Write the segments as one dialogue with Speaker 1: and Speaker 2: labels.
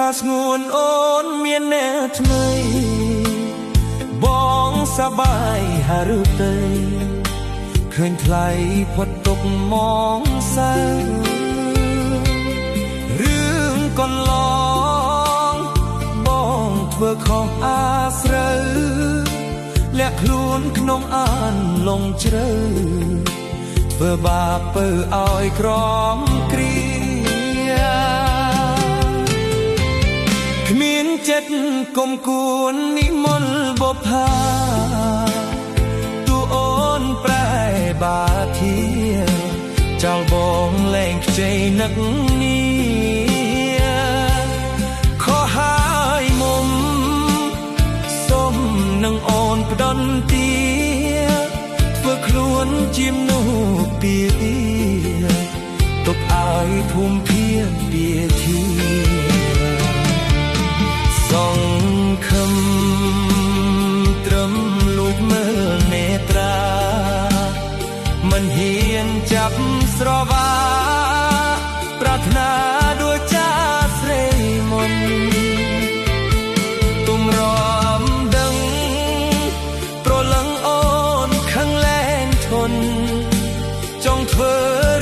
Speaker 1: ថាស្ងួនអូនមានអ្នកថ្មីបងសប្បាយហើយឬទេឃើញថ្លៃផុតទុកមកសៅរឿងកន្លងបងធ្វើខុសអាស្រូវលាក់ខ្លួនក្នុងអានលងជ្រៅធ្វើបាបពើឲ្យក្រំគ្រាគ្មានចិត្តគុំគួននិមន្តបុប្ផាទូអូនប្រែបាធាចោលបងលែងខ្ចីនឹកនេះខុសហើយមុំសុំនឹងអូនផ្ដន់ទាធ្វើខ្លួនជាមនុស្សពីទុកឲ្យភូមិភាគពីធីសង្ឃឹមត្រឹមលូកមើលនេត្រាមិនហ៊ានចាប់ស្រវាប្រាថ្នាដូចចាស្រីមុនទុំរំដឹងប្រលឹងអូនខឹងលែងធន់ចង់ធ្វើ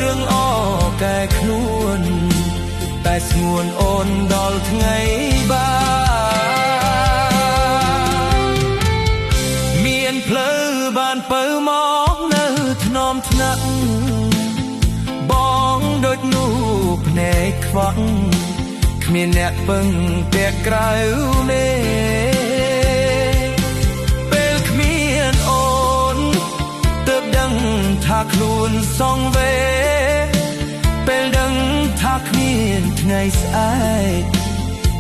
Speaker 1: រឿងអកែខ្លួនតែស្ងួនអូនដល់ថ្ងៃមានផ្លូវបានបើមកនៅថ្នមថ្នាក់បងដូចនោះភ្នែកខ្វាក់គ្មានអ្នកពឹងតែក្រៅនេះពេលគ្មានអូនទើបដឹងថាខ្លួនសងវេពេលដឹងថាគ្មានថ្ងៃស្អែក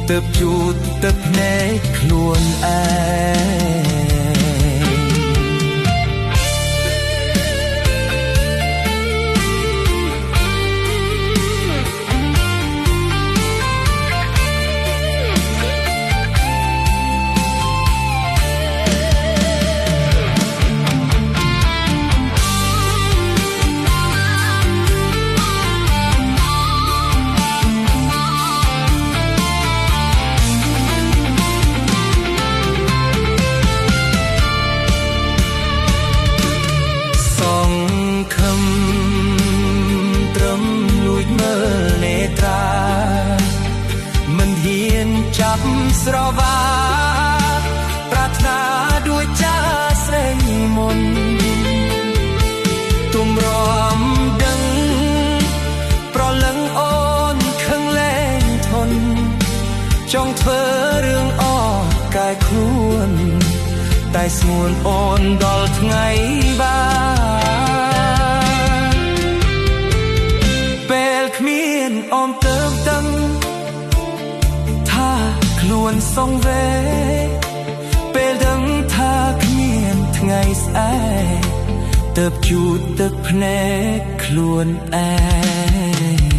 Speaker 1: ទើបជូតទើបភ្នែកខ្លួនឯងចាប់ស្រវាប្រាថ្នាដូចចាស្រីមុនទុំរំដឹងប្រលឹងអូនខឹងលែងធន់ចង់ធ្វើរឿងអកែខ្លួនតែស្ងួនអូនដល់ថ្ងៃបានពេលគ្មានអូនទៅដឹងខ្លួនសងវេពេលដឹងថាគ្មានថ្ងៃស្អែកទើបជូតទឹកភ្នែកខ្លួនឯង